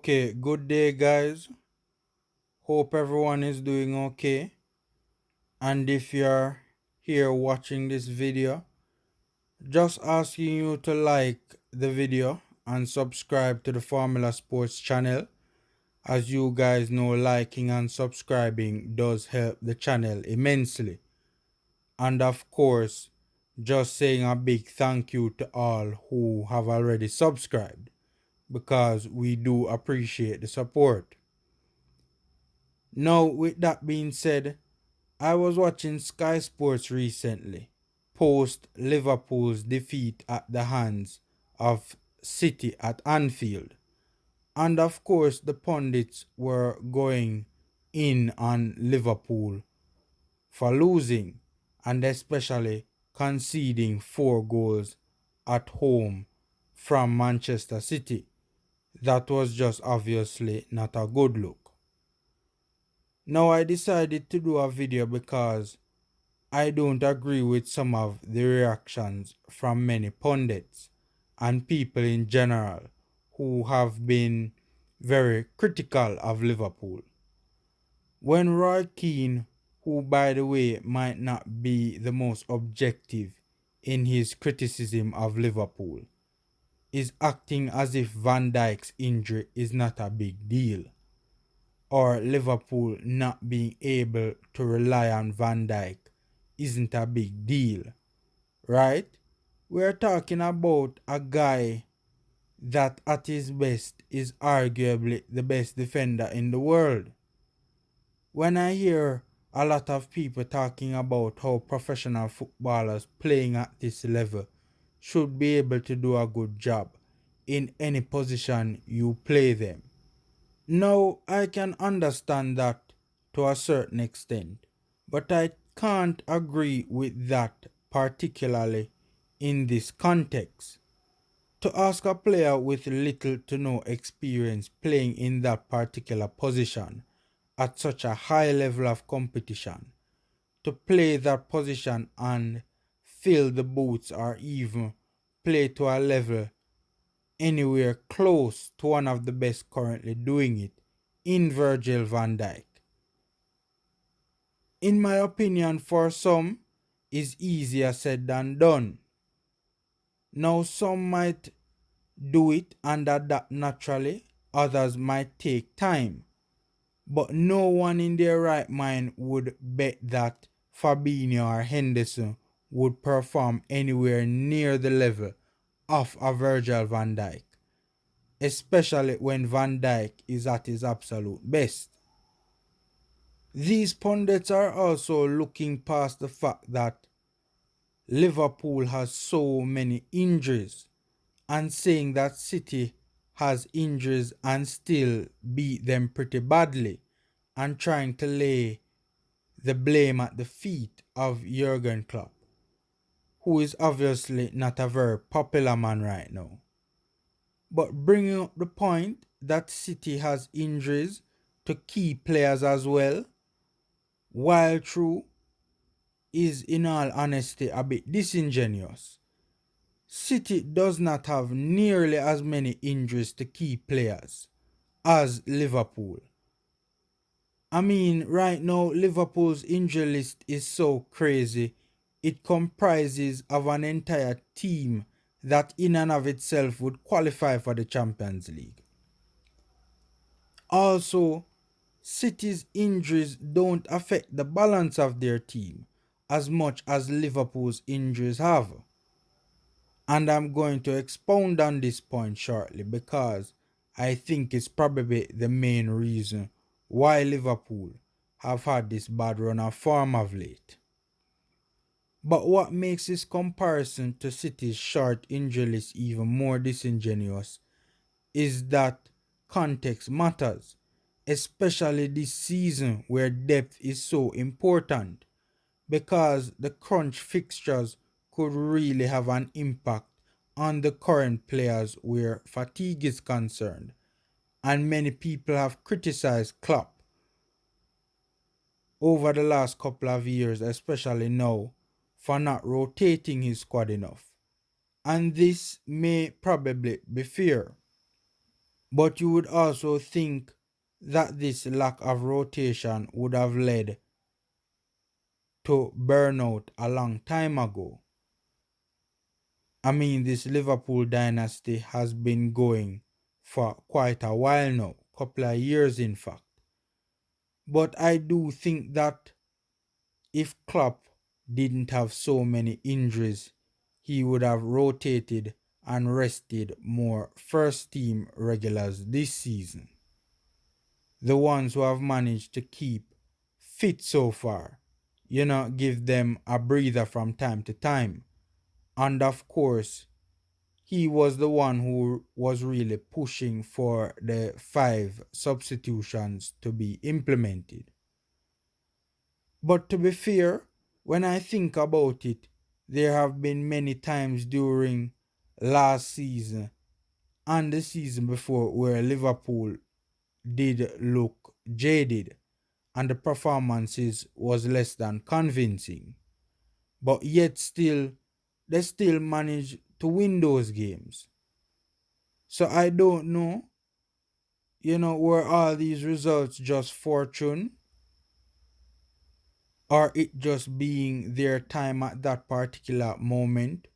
Okay, good day, guys. Hope everyone is doing okay. And if you're here watching this video, just asking you to like the video and subscribe to the Formula Sports channel. As you guys know, liking and subscribing does help the channel immensely. And of course, just saying a big thank you to all who have already subscribed because we do appreciate the support. Now, with that being said, I was watching Sky Sports recently, post Liverpool's defeat at the hands of City at Anfield. And of course, the pundits were going in on Liverpool for losing and especially conceding 4 goals at home from Manchester City. That was just obviously not a good look. Now I decided to do a video because I don't agree with some of the reactions from many pundits and people in general who have been very critical of Liverpool. When Roy Keane, who by the way might not be the most objective in his criticism of Liverpool, is acting as if Van Dijk's injury is not a big deal, or Liverpool not being able to rely on Van Dijk isn't a big deal, right? We're talking about a guy that at his best is arguably the best defender in the world. When I hear a lot of people talking about how professional footballers playing at this level should be able to do a good job in any position you play them, now, I can understand that to a certain extent, but I can't agree with that, particularly in this context. To ask a player with little to no experience playing in that particular position at such a high level of competition, to play that position and fill the boots or even play to a level anywhere close to one of the best currently doing it in Virgil van Dijk, in my opinion, for some is easier said than done. Now some might do it and adapt naturally, others might take time, but no one in their right mind would bet that Fabinho or Henderson would perform anywhere near the level of a Virgil van Dijk, especially when Van Dijk is at his absolute best. These pundits are also looking past the fact that Liverpool has so many injuries and saying that City has injuries and still beat them pretty badly, and trying to lay the blame at the feet of Jurgen Klopp, who is obviously not a very popular man right now. But bringing up the point that City has injuries to key players as well, while true, is in all honesty a bit disingenuous. City does not have nearly as many injuries to key players as Liverpool. I mean, right now, Liverpool's injury list is so crazy, it comprises of an entire team that in and of itself would qualify for the Champions League. Also, City's injuries don't affect the balance of their team as much as Liverpool's injuries have. And I'm going to expound on this point shortly because I think it's probably the main reason why Liverpool have had this bad run of form of late. But what makes this comparison to City's short injury list even more disingenuous is that context matters, especially this season where depth is so important, because the crunch fixtures could really have an impact on the current players where fatigue is concerned, and many people have criticized Klopp over the last couple of years, especially now, for not rotating his squad enough, and this may probably be fair. But you would also think that this lack of rotation would have led to burnout a long time ago. I mean, this Liverpool dynasty has been going for quite a while now, couple of years in fact. But I do think that if Klopp didn't have so many injuries, he would have rotated and rested more first team regulars this season. The ones who have managed to keep fit so far, give them a breather from time to time. And of course, he was the one who was really pushing for the 5 substitutions to be implemented. But to be fair, when I think about it, there have been many times during last season and the season before where Liverpool did look jaded and the performances was less than convincing. But yet still, they still managed to win those games. So I don't know, were all these results just fortune or it just being their time at that particular moment?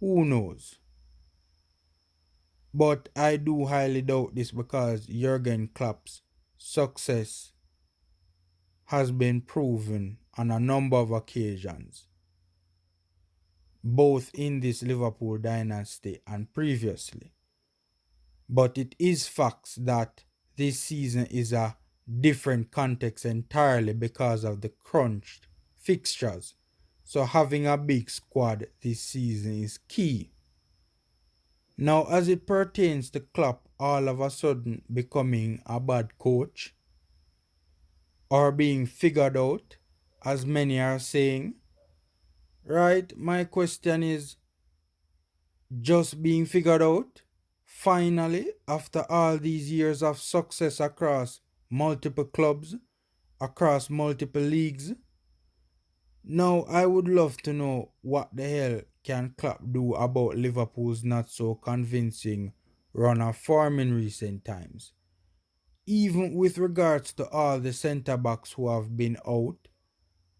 Who knows? But I do highly doubt this because Jurgen Klopp's success has been proven on a number of occasions, both in this Liverpool dynasty and previously. But it is facts that this season is a different context entirely because of the crunched fixtures. So having a big squad this season is key. Now, as it pertains to Klopp all of a sudden becoming a bad coach or being figured out, as many are saying, right? My question is, just being figured out? Finally, after all these years of success across multiple clubs, across multiple leagues? Now, I would love to know what the hell can Klopp do about Liverpool's not so convincing run of form in recent times. Even with regards to all the centre-backs who have been out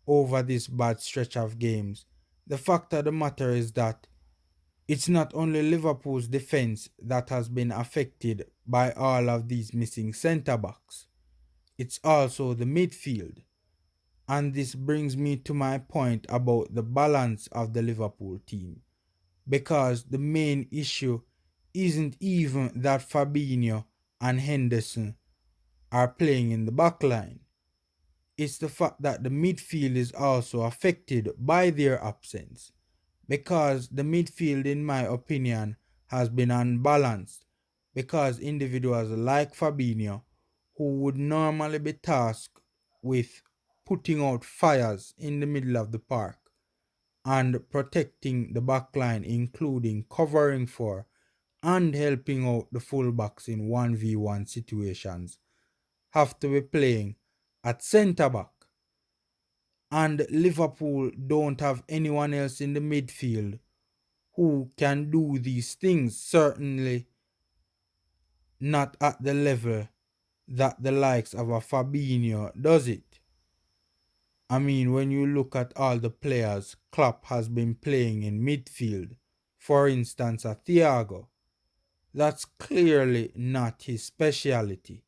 over this bad stretch of games, the fact of the matter is that it's not only Liverpool's defence that has been affected by all of these missing centre-backs, it's also the midfield. And this brings me to my point about the balance of the Liverpool team. Because the main issue isn't even that Fabinho and Henderson are playing in the back line. It's the fact that the midfield is also affected by their absence. Because the midfield, in my opinion, has been unbalanced. Because individuals like Fabinho, who would normally be tasked with putting out fires in the middle of the park and protecting the backline, including covering for and helping out the fullbacks in 1v1 situations, have to be playing at centre back. And Liverpool don't have anyone else in the midfield who can do these things, certainly not at the level that the likes of a Fabinho does it. I mean, when you look at all the players Klopp has been playing in midfield, for instance, a Thiago, that's clearly not his speciality.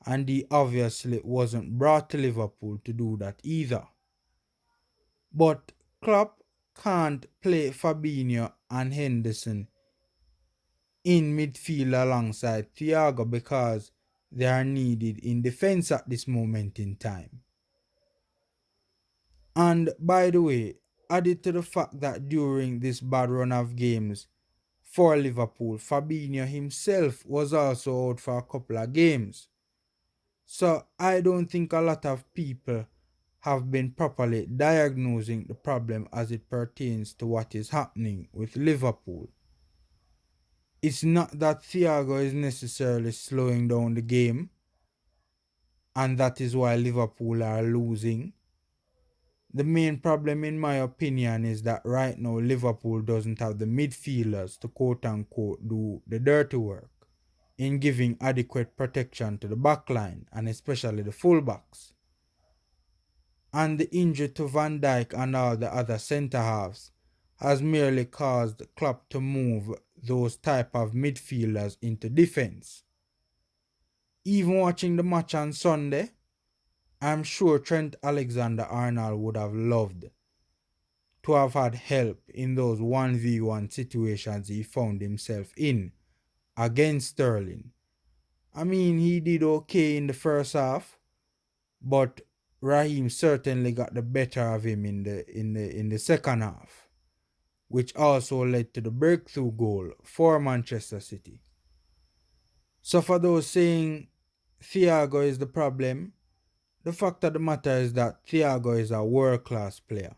And he obviously wasn't brought to Liverpool to do that either. But Klopp can't play Fabinho and Henderson in midfield alongside Thiago because they are needed in defense at this moment in time. And by the way, added to the fact that during this bad run of games for Liverpool, Fabinho himself was also out for a couple of games. So I don't think a lot of people have been properly diagnosing the problem as it pertains to what is happening with Liverpool. It's not that Thiago is necessarily slowing down the game, and that is why Liverpool are losing. The main problem, in my opinion, is that right now Liverpool doesn't have the midfielders to quote unquote do the dirty work. in giving adequate protection to the backline and especially the fullbacks. And the injury to Van Dijk and all the other centre halves has merely caused Klopp to move those type of midfielders into defence. Even watching the match on Sunday, I'm sure Trent Alexander-Arnold would have loved to have had help in those 1v1 situations he found himself in against Sterling. I mean, he did okay in the first half, but Raheem certainly got the better of him in the second half, which also led to the breakthrough goal for Manchester City. So for those saying Thiago is the problem, the fact of the matter is that Thiago is a world-class player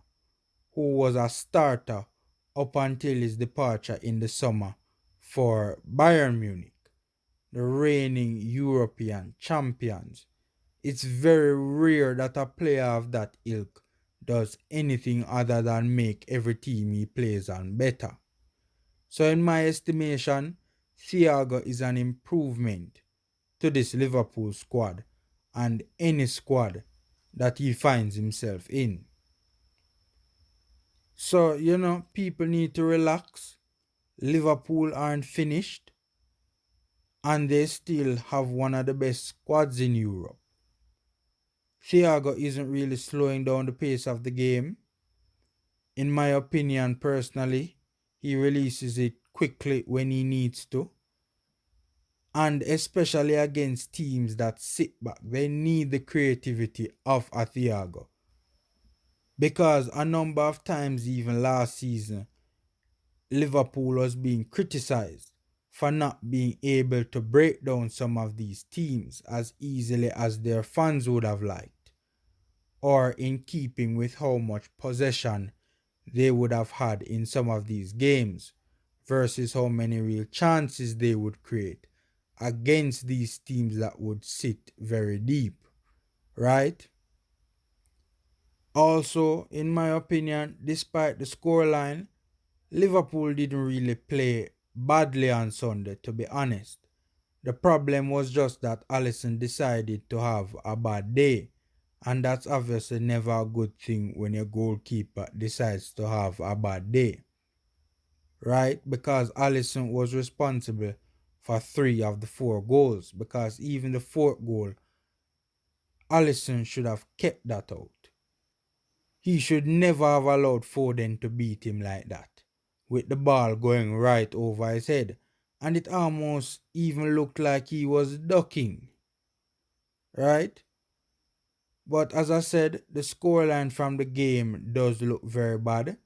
who was a starter up until his departure in the summer for Bayern Munich, the reigning European champions. It's very rare that a player of that ilk does anything other than make every team he plays on better. So in my estimation, Thiago is an improvement to this Liverpool squad and any squad that he finds himself in. So, people need to relax. Liverpool aren't finished and they still have one of the best squads in Europe. Thiago isn't really slowing down the pace of the game. In my opinion, personally, he releases it quickly when he needs to. And especially against teams that sit back, they need the creativity of a Thiago. Because a number of times, even last season, Liverpool was being criticized for not being able to break down some of these teams as easily as their fans would have liked, or in keeping with how much possession they would have had in some of these games versus how many real chances they would create against these teams that would sit very deep, right? Also, in my opinion, despite the scoreline, Liverpool didn't really play badly on Sunday, to be honest. The problem was just that Alisson decided to have a bad day, and that's obviously never a good thing when your goalkeeper decides to have a bad day, right? Because Alisson was responsible for 3 of the 4 goals, because even the 4th goal, Alisson should have kept that out. He should never have allowed Foden to beat him like that, with the ball going right over his head, and it almost even looked like he was ducking, right? But as I said, the scoreline from the game does look very bad,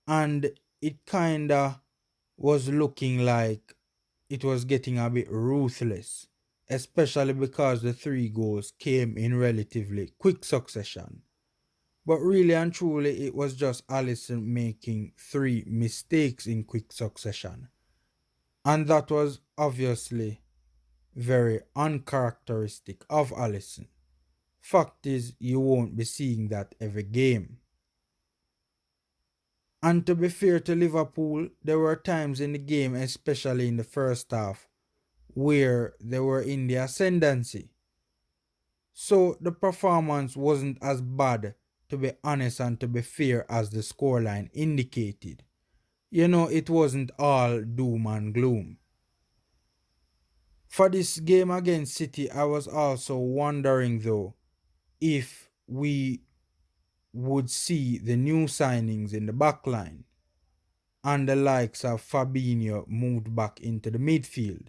and it kinda was looking like it was getting a bit ruthless, especially because the 3 goals came in relatively quick succession. But really and truly, it was just Alisson making 3 mistakes in quick succession. And that was obviously very uncharacteristic of Alisson. Fact is, you won't be seeing that every game. And to be fair to Liverpool, there were times in the game, especially in the first half, where they were in the ascendancy. So the performance wasn't as bad, to be honest and to be fair, as the scoreline indicated. It wasn't all doom and gloom. For this game against City, I was also wondering though if we would see the new signings in the backline and the likes of Fabinho moved back into the midfield.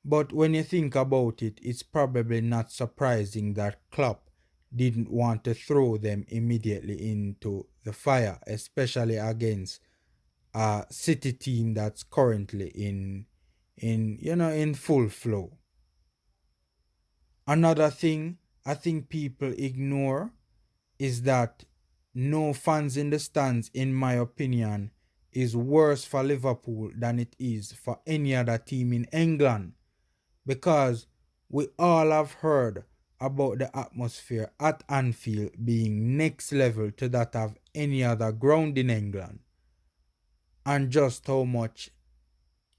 But when you think about it, it's probably not surprising that Klopp didn't want to throw them immediately into the fire, especially against a City team that's currently in full flow. Another thing I think people ignore is that no fans in the stands, in my opinion, is worse for Liverpool than it is for any other team in England, because we all have heard about the atmosphere at Anfield being next level to that of any other ground in England, and just how much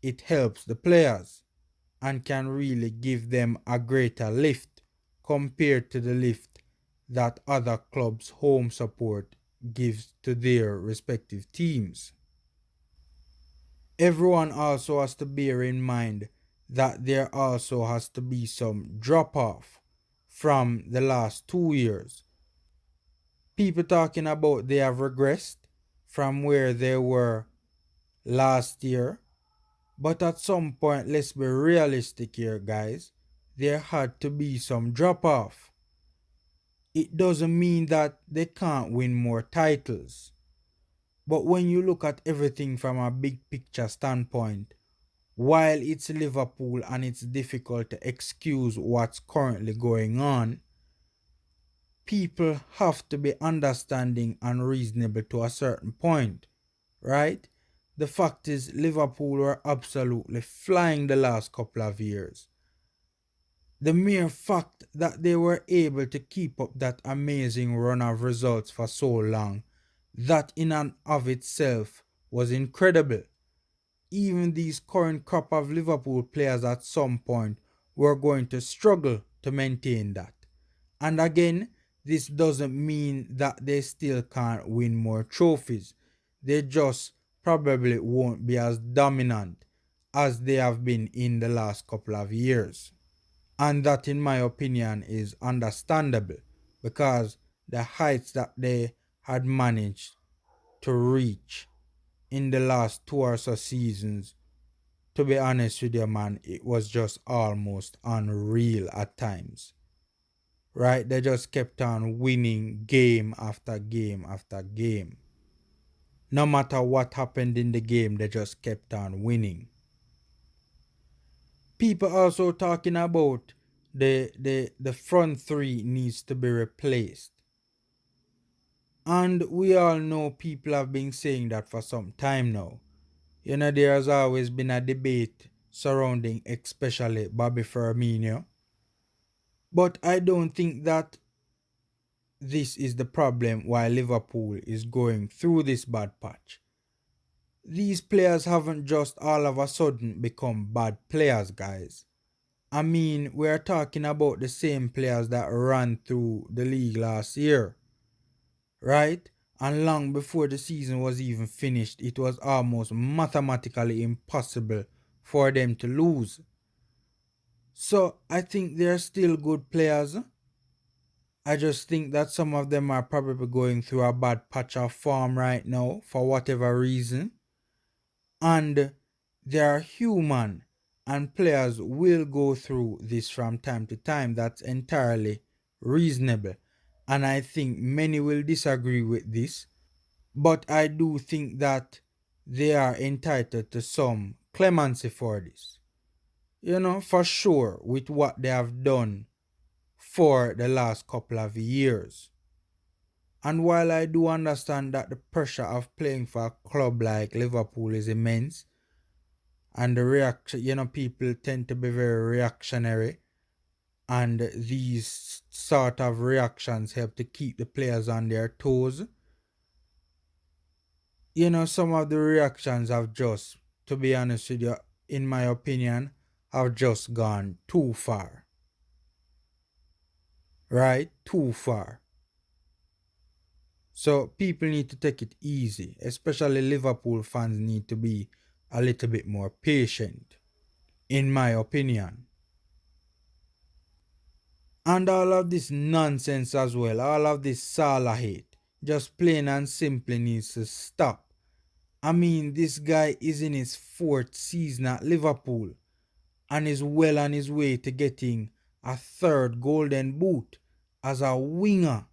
it helps the players. and can really give them a greater lift compared to the lift that other clubs' home support gives to their respective teams. Everyone also has to bear in mind that there also has to be some drop off from the last 2 years. People talking about they have regressed from where they were last year, but at some point, let's be realistic here, guys. There had to be some drop off. It doesn't mean that they can't win more titles. But when you look at everything from a big picture standpoint, while it's Liverpool and it's difficult to excuse what's currently going on, people have to be understanding and reasonable to a certain point, right? The fact is, Liverpool were absolutely flying the last couple of years. The mere fact that they were able to keep up that amazing run of results for so long, that in and of itself was incredible. Even these current crop of Liverpool players at some point were going to struggle to maintain that. And again, this doesn't mean that they still can't win more trophies. They just probably won't be as dominant as they have been in the last couple of years. And that, in my opinion, is understandable because the heights that they had managed to reach in the last 2 or so seasons, to be honest with you, man, it was just almost unreal at times. Right? They just kept on winning game after game after game. No matter what happened in the game, they just kept on winning. People also talking about the front three needs to be replaced. And we all know people have been saying that for some time now. You know, there has always been a debate surrounding especially Bobby Firmino. But I don't think that this is the problem why Liverpool is going through this bad patch. These players haven't just all of a sudden become bad players, guys. I mean, we're talking about the same players that ran through the league last year, right? And long before the season was even finished, it was almost mathematically impossible for them to lose. So I think they're still good players. I just think that some of them are probably going through a bad patch of form right now for whatever reason. And they are human, and players will go through this from time to time. That's entirely reasonable. And I think many will disagree with this. But I do think that they are entitled to some clemency for this. You know, for sure, with what they have done for the last couple of years. And while I do understand that the pressure of playing for a club like Liverpool is immense, and the reaction, you know, people tend to be very reactionary, and these sort of reactions help to keep the players on their toes. You know, some of the reactions have just, to be honest with you, in my opinion, have just gone too far. Right? Too far. So people need to take it easy. Especially Liverpool fans need to be a little bit more patient, in my opinion. And all of this nonsense as well, all of this Salah hate, just plain and simply needs to stop. I mean, this guy is in his 4th season at Liverpool and is well on his way to getting a 3rd golden boot as a winger.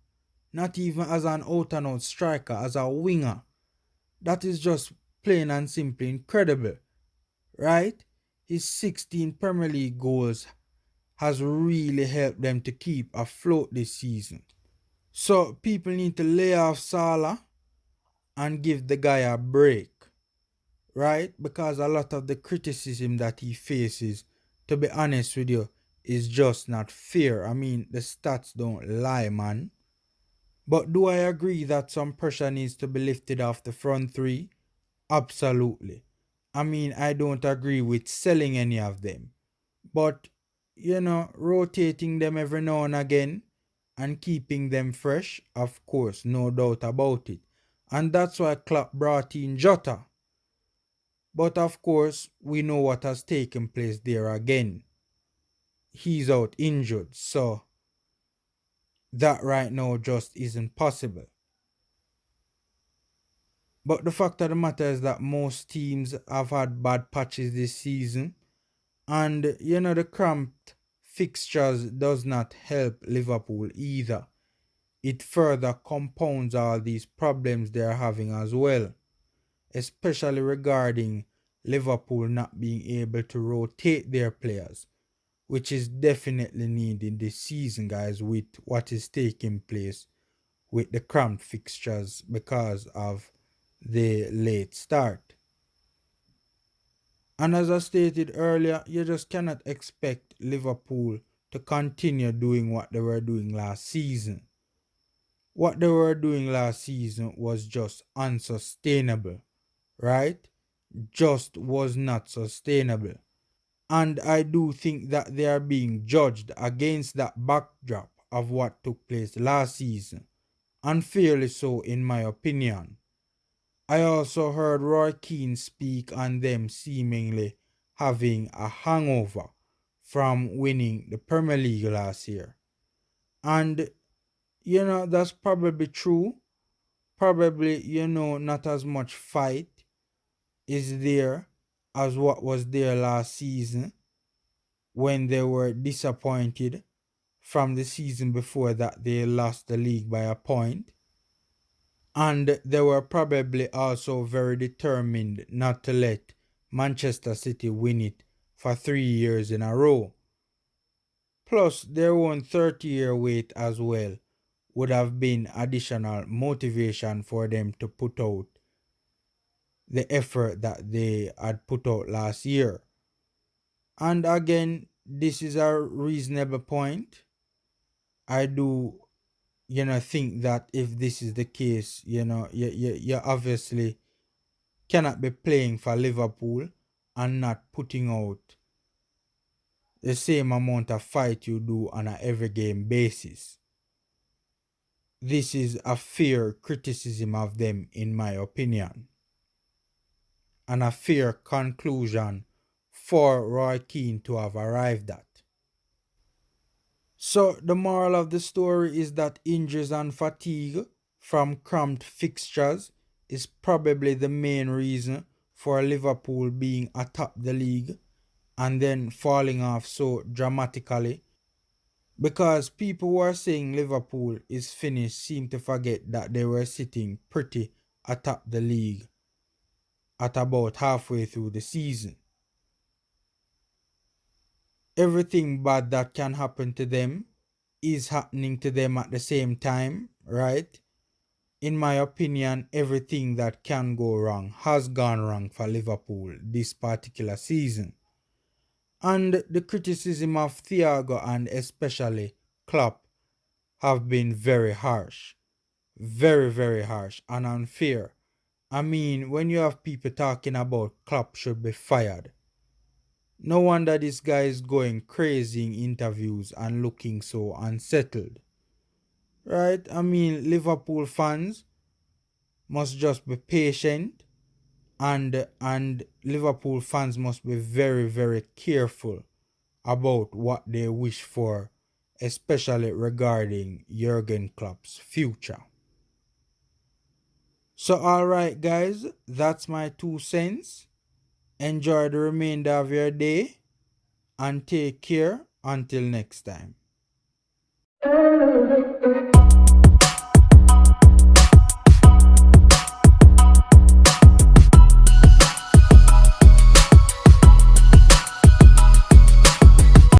Not even as an out-and-out striker, as a winger. That is just plain and simply incredible, right? His 16 Premier League goals has really helped them to keep afloat this season. So people need to lay off Salah and give the guy a break, right? Because a lot of the criticism that he faces, to be honest with you, is just not fair. I mean, the stats don't lie, man. But do I agree that some pressure needs to be lifted off the front three? Absolutely. I mean, I don't agree with selling any of them. But, rotating them every now and again and keeping them fresh, of course, no doubt about it. And that's why Klopp brought in Jota. But of course, we know what has taken place there again. He's out injured, so that right now just isn't possible. But the fact of the matter is that most teams have had bad patches this season. And, the cramped fixtures does not help Liverpool either. It further compounds all these problems they're having as well, especially regarding Liverpool not being able to rotate their players, which is definitely needed this season, guys, with what is taking place with the cramped fixtures because of the late start. And as I stated earlier, you just cannot expect Liverpool to continue doing what they were doing last season. What they were doing last season was just unsustainable, right? Just was not sustainable. And I do think that they are being judged against that backdrop of what took place last season. Unfairly so, in my opinion. I also heard Roy Keane speak on them seemingly having a hangover from winning the Premier League last year. And, that's probably true. Probably, not as much fight is there as what was there last season when they were disappointed from the season before that they lost the league by a point. And they were probably also very determined not to let Manchester City win it for 3 years in a row. Plus, their own 30-year wait as well would have been additional motivation for them to put out the effort that they had put out last year. And again, this is a reasonable point. I do, think that if this is the case, you obviously cannot be playing for Liverpool and not putting out the same amount of fight you do on an every game basis. This is a fair criticism of them, in my opinion, and a fair conclusion for Roy Keane to have arrived at. So the moral of the story is that injuries and fatigue from cramped fixtures is probably the main reason for Liverpool being atop the league and then falling off so dramatically. Because people who are saying Liverpool is finished seem to forget that they were sitting pretty atop the league at about halfway through the season. Everything bad that can happen to them is happening to them at the same time, right? In my opinion, everything that can go wrong has gone wrong for Liverpool this particular season. And the criticism of Thiago and especially Klopp have been very harsh. Very, very harsh and unfair. I mean, when you have people talking about Klopp should be fired, no wonder this guy is going crazy in interviews and looking so unsettled. Right? I mean, Liverpool fans must just be patient and Liverpool fans must be very, very careful about what they wish for, especially regarding Jurgen Klopp's future. So alright guys, that's my 2 cents. Enjoy the remainder of your day and take care until next time.